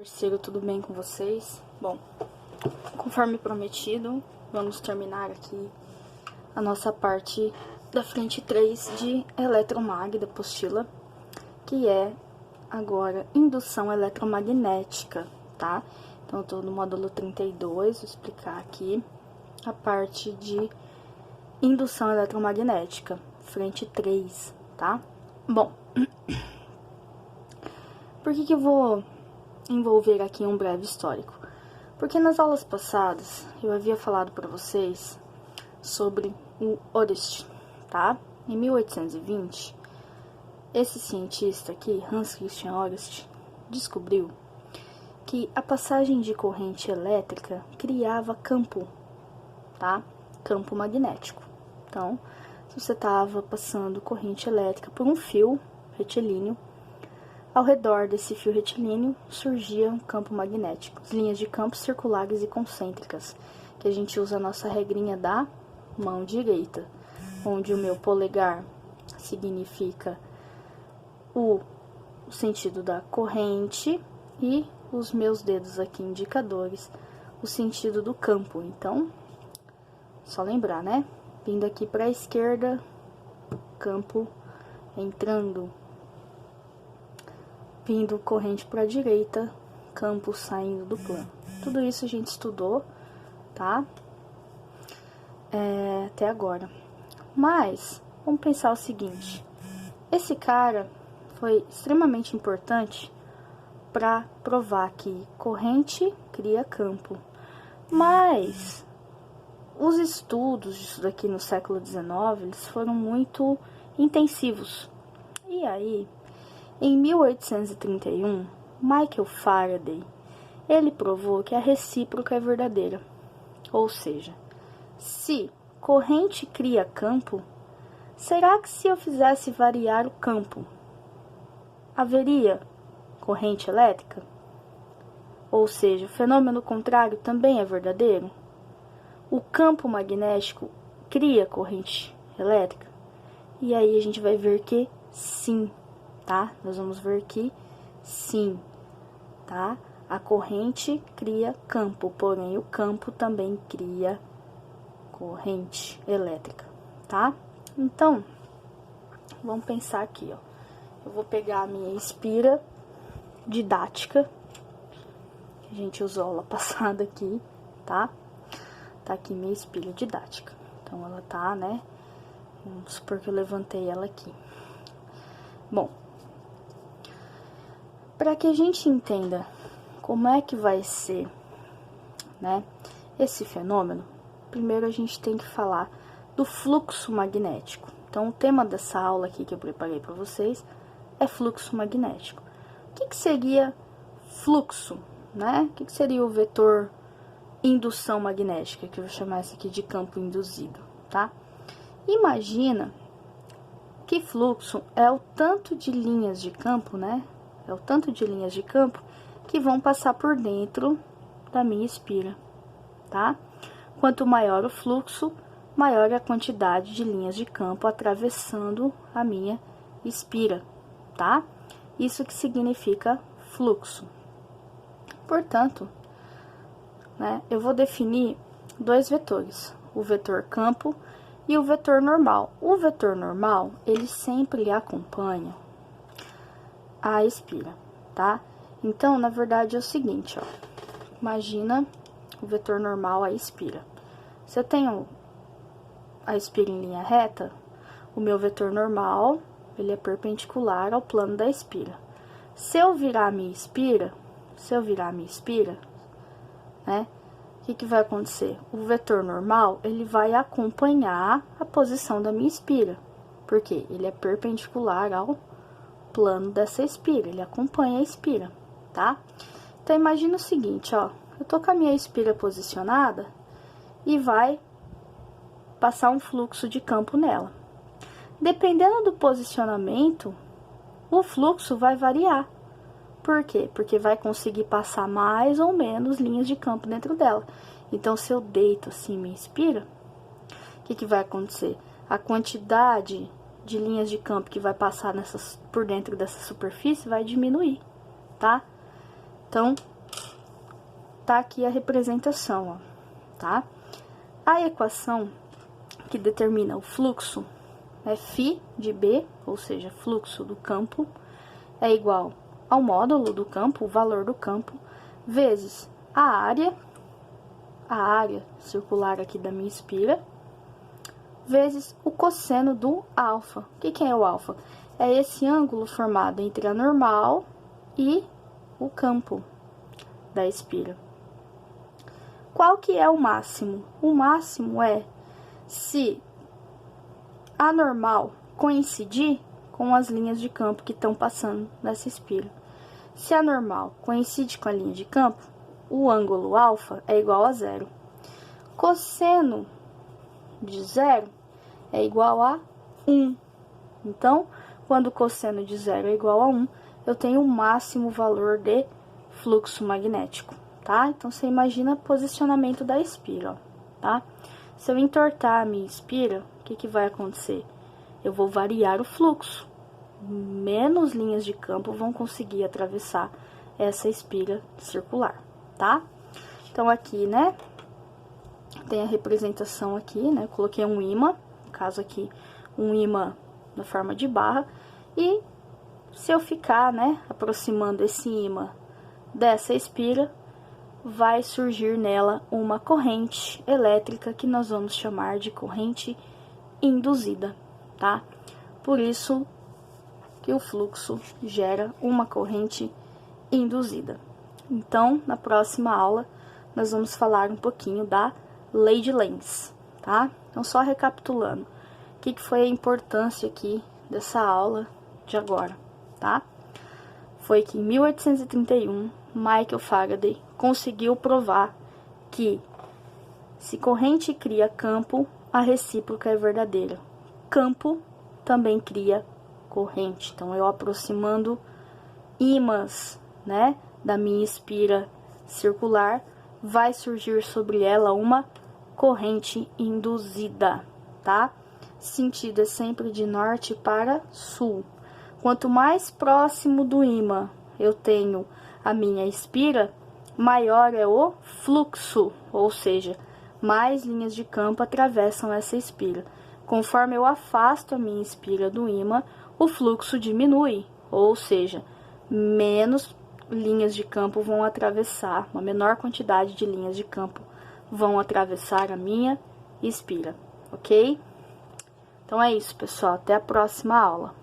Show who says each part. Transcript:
Speaker 1: Terceiro, tudo bem com vocês? Bom, conforme prometido, vamos terminar aqui a nossa parte da frente 3 de eletromag da apostila, que é agora indução eletromagnética, tá? Então, eu tô no módulo 32, vou explicar aqui a parte de indução eletromagnética, frente 3, tá? Bom, por que eu vou envolver aqui um breve histórico? Porque nas aulas passadas eu havia falado para vocês sobre o Oerth, tá? Em 1820, esse cientista aqui, Hans Christian Oerth, descobriu que a passagem de corrente elétrica criava campo, tá? Campo magnético. Então, se você estava passando corrente elétrica por um fio retilíneo, ao redor desse fio retilíneo surgia um campo magnético, linhas de campo circulares e concêntricas, que a gente usa a nossa regrinha da mão direita, onde o meu polegar significa o sentido da corrente e os meus dedos aqui indicadores o sentido do campo. Então, só lembrar, né? Vindo aqui para a esquerda, campo entrando. Vindo corrente para a direita, campo saindo do plano. Tudo isso a gente estudou, tá? Até agora. Mas, vamos pensar o seguinte. Esse cara foi extremamente importante para provar que corrente cria campo. Mas, os estudos disso daqui no século XIX, eles foram muito intensivos. E aí, em 1831, Michael Faraday, ele provou que a recíproca é verdadeira. Ou seja, se corrente cria campo, será que se eu fizesse variar o campo, haveria corrente elétrica? Ou seja, o fenômeno contrário também é verdadeiro? O campo magnético cria corrente elétrica? E aí a gente vai ver que sim. Tá? Nós vamos ver que sim, tá? A corrente cria campo, porém o campo também cria corrente elétrica, tá? Então, vamos pensar aqui, ó. Eu vou pegar a minha espira didática, que a gente usou aula passada aqui, tá? Tá aqui minha espira didática. Então, ela tá, né? Vamos supor que eu levantei ela aqui. Bom, para que a gente entenda como é que vai ser, né, esse fenômeno, primeiro a gente tem que falar do fluxo magnético. Então, o tema dessa aula aqui que eu preparei para vocês é fluxo magnético. O que seria fluxo, né? O que seria o vetor indução magnética, que eu vou chamar esse aqui de campo induzido, tá? Imagina que fluxo é o tanto de linhas de campo, né? É o tanto de linhas de campo que vão passar por dentro da minha espira, tá? Quanto maior o fluxo, maior é a quantidade de linhas de campo atravessando a minha espira, tá? Isso que significa fluxo. Portanto, né, eu vou definir dois vetores, o vetor campo e o vetor normal. O vetor normal, ele sempre acompanha a espira, tá? Então, na verdade, é o seguinte, ó. Imagina o vetor normal, a espira. Se eu tenho a espira em linha reta, o meu vetor normal, ele é perpendicular ao plano da espira. Se eu virar a minha espira, né? O que vai acontecer? O vetor normal, ele vai acompanhar a posição da minha espira. Por quê? Ele é perpendicular ao plano dessa espira, ele acompanha a espira, tá? Então, imagina o seguinte, ó. Eu tô com a minha espira posicionada e vai passar um fluxo de campo nela. Dependendo do posicionamento, o fluxo vai variar. Por quê? Porque vai conseguir passar mais ou menos linhas de campo dentro dela. Então, se eu deito assim minha espira, o que vai acontecer? A quantidade de linhas de campo que vai passar por dentro dessa superfície vai diminuir, tá? Então, tá aqui a representação, ó, tá? A equação que determina o fluxo é φ de B, ou seja, fluxo do campo, é igual ao módulo do campo, o valor do campo, vezes a área circular aqui da minha espira, vezes o cosseno do alfa. O que é o alfa? É esse ângulo formado entre a normal e o campo da espira. Qual que é o máximo? O máximo é se a normal coincidir com as linhas de campo que estão passando nessa espira. Se a normal coincide com a linha de campo, o ângulo alfa é igual a zero. Cosseno de zero é igual a 1. Então, quando o cosseno de zero é igual a 1, eu tenho o máximo valor de fluxo magnético, tá? Então, você imagina o posicionamento da espira, ó, tá? Se eu entortar a minha espira, o que vai acontecer? Eu vou variar o fluxo. Menos linhas de campo vão conseguir atravessar essa espira circular, tá? Então, aqui, né, tem a representação aqui, né, coloquei um ímã, no caso aqui, um ímã na forma de barra, e se eu ficar, né, aproximando esse ímã dessa espira, vai surgir nela uma corrente elétrica que nós vamos chamar de corrente induzida, tá? Por isso que o fluxo gera uma corrente induzida. Então, na próxima aula, nós vamos falar um pouquinho da lei de Lenz, tá? Então, só recapitulando, o que foi a importância aqui dessa aula de agora, tá? Foi que em 1831, Michael Faraday conseguiu provar que se corrente cria campo, a recíproca é verdadeira. Campo também cria corrente. Então, eu aproximando ímãs, né, da minha espira circular, vai surgir sobre ela uma corrente induzida, tá? Sentido é sempre de norte para sul. Quanto mais próximo do ímã eu tenho a minha espira, maior é o fluxo, ou seja, mais linhas de campo atravessam essa espira. Conforme eu afasto a minha espira do ímã, o fluxo diminui, ou seja, menos linhas de campo vão atravessar, uma menor quantidade de linhas de campo vão atravessar a minha espira, ok? Então é isso, pessoal, até a próxima aula.